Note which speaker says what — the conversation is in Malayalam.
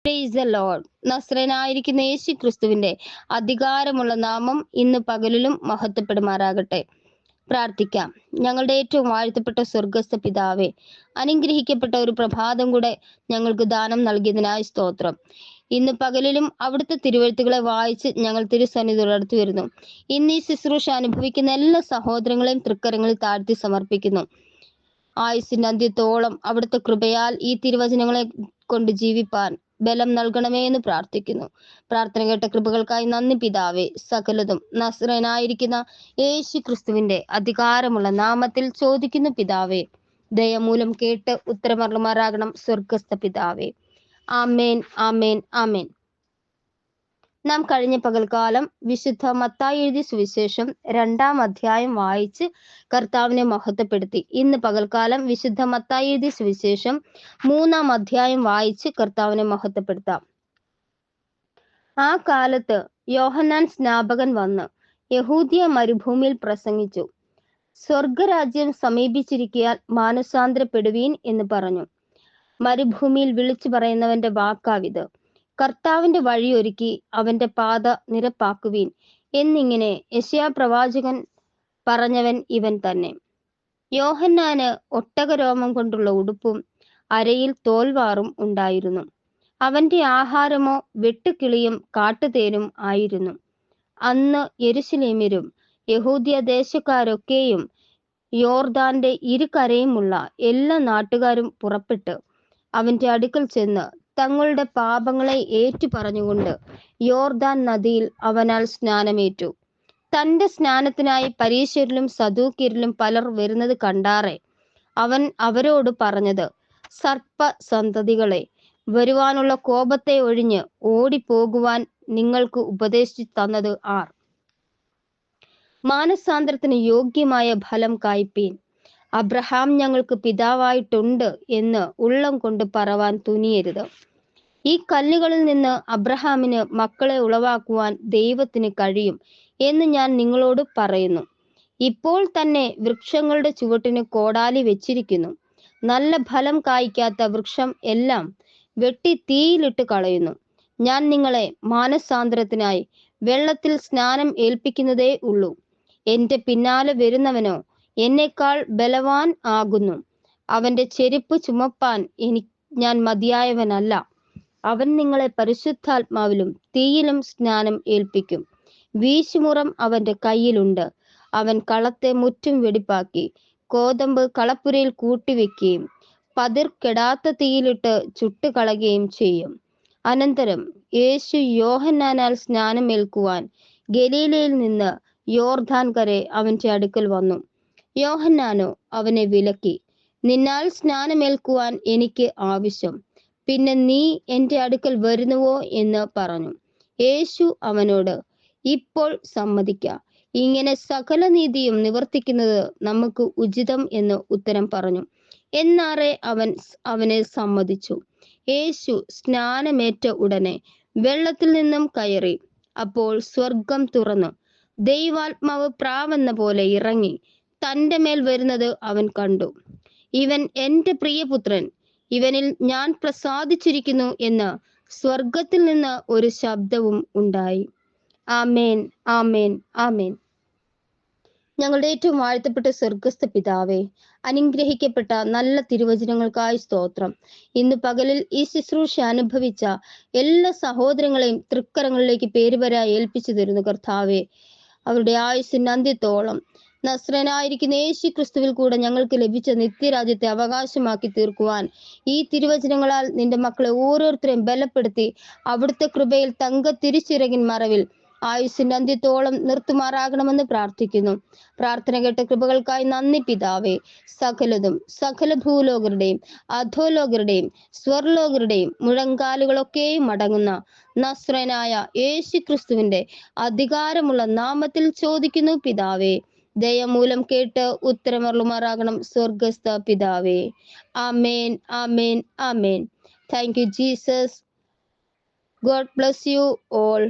Speaker 1: Price the Lord. നസ്രനായിരിക്കുന്ന യേശു ക്രിസ്തുവിന്റെ അധികാരമുള്ള നാമം ഇന്ന് പകലിലും മഹത്വപ്പെടുമാറാകട്ടെ. പ്രാർത്ഥിക്കാം. ഞങ്ങളുടെ ഏറ്റവും വാഴ്ത്തപ്പെട്ട സ്വർഗസ്ഥ പിതാവേ, അനുഗ്രഹിക്കപ്പെട്ട ഒരു പ്രഭാതം കൂടെ ഞങ്ങൾക്ക് ദാനം നൽകിയതിനായി സ്തോത്രം. ഇന്ന് പകലിലും അവിടുത്തെ തിരുവെഴുത്തുകളെ വായിച്ച് ഞങ്ങൾ തിരുസന്നിധി ഉയർത്തി വരുന്നു. ഇന്ന് ഈ ശുശ്രൂഷ അനുഭവിക്കുന്ന എല്ലാ സഹോദരങ്ങളെയും തൃക്കരങ്ങളിൽ താഴ്ത്തി സമർപ്പിക്കുന്നു. ആയുസിന്റെ അന്ത്യത്തോളം അവിടുത്തെ കൃപയാൽ ഈ തിരുവചനങ്ങളെ കൊണ്ട് ജീവിപ്പാൻ ബലം നൽകണമേ എന്ന് പ്രാർത്ഥിക്കുന്നു. പ്രാർത്ഥന കേട്ട കൃപകൾക്കായി നന്ദി പിതാവേ. സകലതും നസ്രനായിരിക്കുന്ന യേശു ക്രിസ്തുവിന്റെ അധികാരമുള്ള നാമത്തിൽ ചോദിക്കുന്നു പിതാവേ. ദയമൂലം കേട്ട് ഉത്തരമരുളുമാറാകണം സ്വർഗസ്ഥ പിതാവേ. ആമേൻ, ആമേൻ, ആമേൻ. നാം കഴിഞ്ഞ പകൽക്കാലം വിശുദ്ധ മത്തായി എഴുതിയ സുവിശേഷം 2-ാം അധ്യായം വായിച്ച് കർത്താവിനെ മഹത്വപ്പെടുത്തി. ഇന്ന് പകൽക്കാലം വിശുദ്ധ മത്തായി എഴുതിയ സുവിശേഷം 3-ാം അധ്യായം വായിച്ച് കർത്താവിനെ മഹത്വപ്പെടുത്താം. ആ കാലത്ത് യോഹന്നാൻ സ്നാപകൻ വന്ന് യഹൂദിയ മരുഭൂമിയിൽ പ്രസംഗിച്ചു, സ്വർഗരാജ്യം സമീപിച്ചിരിക്കയാൽ മാനസാന്തരപ്പെടുവീൻ എന്ന് പറഞ്ഞു. മരുഭൂമിയിൽ വിളിച്ചു പറയുന്നവന്റെ വാക്കാവിത്, കർത്താവിന്റെ വഴിയൊരുക്കി അവന്റെ പാത നിരപ്പാക്കുവീൻ എന്നിങ്ങനെ യെശയ്യാ പ്രവാചകൻ പറഞ്ഞവൻ ഇവൻ തന്നെ. യോഹന്നാന് ഒട്ടകരോമം കൊണ്ടുള്ള ഉടുപ്പും അരയിൽ തോൽവാറും ഉണ്ടായിരുന്നു. അവന്റെ ആഹാരമോ വെട്ടുക്കിളിയും കാട്ടുതേനും ആയിരുന്നു. അന്ന് യെരുശലേമ്യരും യഹൂദ്യ ദേശക്കാരൊക്കെയും യോർദാന്റെ ഇരുകരയുമുള്ള എല്ലാ നാട്ടുകാരും പുറപ്പെട്ട് അവന്റെ അടുക്കൽ ചെന്ന് തങ്ങളുടെ പാപങ്ങളെ ഏറ്റു പറഞ്ഞുകൊണ്ട് യോർദാൻ നദിയിൽ അവനാൽ സ്നാനമേറ്റു. തന്റെ സ്നാനത്തിനായി പരീശരിലും സദൂക്യരിലും പലർ വരുന്നത് കണ്ടാറെ അവൻ അവരോട് പറഞ്ഞത്, സർപ്പ സന്തതികളെ, വരുവാനുള്ള കോപത്തെ ഒഴിഞ്ഞ് ഓടിപ്പോകുവാൻ നിങ്ങൾക്ക് ഉപദേശിച്ചു തന്നത് ആർ? മാനസാന്തരത്തിന് യോഗ്യമായ ഫലം കായ്പീൻ. അബ്രഹാം ഞങ്ങൾക്ക് പിതാവായിട്ടുണ്ട് എന്ന് ഉള്ളം കൊണ്ട് പറവാൻ തുനിയരുത്. ഈ കല്ലുകളിൽ നിന്ന് അബ്രഹാമിന് മക്കളെ ഉളവാക്കുവാൻ ദൈവത്തിന് കഴിയും എന്ന് ഞാൻ നിങ്ങളോട് പറയുന്നു. ഇപ്പോൾ തന്നെ വൃക്ഷങ്ങളുടെ ചുവട്ടിന് കോടാലി വെച്ചിരിക്കുന്നു. നല്ല ഫലം കായ്ക്കാത്ത വൃക്ഷം എല്ലാം വെട്ടി തീയിലിട്ട് കളയുന്നു. ഞാൻ നിങ്ങളെ മാനസാന്തരത്തിനായി വെള്ളത്തിൽ സ്നാനം ഏൽപ്പിക്കുന്നതേ ഉള്ളൂ. എന്റെ പിന്നാലെ വരുന്നവനോ എന്നേക്കാൾ ബലവാൻ ആകുന്നു. അവന്റെ ചെരുപ്പ് ചുമപ്പാൻ ഞാൻ മതിയായവനല്ല. അവൻ നിങ്ങളെ പരിശുദ്ധാത്മാവിലും തീയിലും സ്നാനം ഏൽപ്പിക്കും. വീശുമുറം അവന്റെ കയ്യിലുണ്ട്. അവൻ കളത്തെ മുറ്റും വെടിപ്പാക്കി കോതമ്പ് കളപ്പുരയിൽ കൂട്ടിവെക്കുകയും പതിർ കെടാത്ത തീയിലിട്ട് ചുട്ടുകളയുകയും ചെയ്യും. അനന്തരം യേശു യോഹന്നാനാൽ സ്നാനമേൽക്കുവാൻ ഗലീലയിൽ നിന്ന് യോർദാൻ കരെ അവന്റെ അടുക്കൽ വന്നു. യോഹന്നാനോ അവനെ വിലക്കി, നിന്നാൽ സ്നാനമേൽക്കുവാൻ എനിക്ക് ആവശ്യം, പിന്നെ നീ എന്റെ അടുക്കൽ വരുന്നുവോ എന്ന് പറഞ്ഞു. യേശു അവനോട്, ഇപ്പോൾ സമ്മതിക്ക, ഇങ്ങനെ സകല നീതിയും നിവർത്തിക്കുന്നത് നമുക്ക് ഉചിതം എന്ന് ഉത്തരം പറഞ്ഞു. എന്നാറെ അവനെ സമ്മതിച്ചു. യേശു സ്നാനമേറ്റ ഉടനെ വെള്ളത്തിൽ നിന്നും കയറി. അപ്പോൾ സ്വർഗം തുറന്നു ദൈവാത്മാവ് പ്രാവെന്ന പോലെ ഇറങ്ങി തന്റെ മേൽ വരുന്നത് അവൻ കണ്ടു. ഇവൻ എന്റെ പ്രിയപുത്രൻ, ഇവനിൽ ഞാൻ പ്രസാദിച്ചിരിക്കുന്നു എന്ന് സ്വർഗത്തിൽ നിന്ന് ഒരു ശബ്ദവും ഉണ്ടായി. ആമേൻ, ആമേൻ, ആമേൻ. ഞങ്ങളുടെ ഏറ്റവും വാഴ്ത്തപ്പെട്ട സ്വർഗസ്ഥ പിതാവേ, അനുഗ്രഹിക്കപ്പെട്ട നല്ല തിരുവചനങ്ങൾക്കായി സ്തോത്രം. ഇന്ന് പകലിൽ ഈ ശുശ്രൂഷ അനുഭവിച്ച എല്ലാ സഹോദരങ്ങളെയും തൃക്കരങ്ങളിലേക്ക് പേരുവരായി ഏൽപ്പിച്ചു തരുന്നു കർത്താവേ. അവരുടെ ആയുസ്സിന്റെ അന്ത്യത്തോളം നസ്രനായിരിക്കുന്ന യേശു ക്രിസ്തുവിൽ കൂടെ ഞങ്ങൾക്ക് ലഭിച്ച നിത്യരാജ്യത്തെ അവകാശമാക്കി തീർക്കുവാൻ ഈ തിരുവചനങ്ങളാൽ നിന്റെ മക്കളെ ഓരോരുത്തരെയും ബലപ്പെടുത്തി അവിടുത്തെ കൃപയിൽ തങ്ക തിരിച്ചിറകിൻ മറവിൽ ആയുസ്സിന്റെ അന്ത്യത്തോളം നിർത്തുമാറാകണമെന്ന് പ്രാർത്ഥിക്കുന്നു. പ്രാർത്ഥന കേട്ട കൃപകൾക്കായി നന്ദി പിതാവേ. സകലതും സകല ഭൂലോകരുടെയും അധോലോകരുടെയും സ്വർലോകരുടെയും മുഴങ്കാലുകളൊക്കെയും അടങ്ങുന്ന നസ്രനായ യേശു ക്രിസ്തുവിന്റെ അധികാരമുള്ള നാമത്തിൽ ചോദിക്കുന്നു പിതാവേ. ദയമൂലം കേട്ട് ഉത്തരമരുളുമാറാകണം സ്വർഗസ്ഥ പിതാവേ. ആമേൻ, ആമേൻ, ആമേൻ. Thank you Jesus. God bless you all.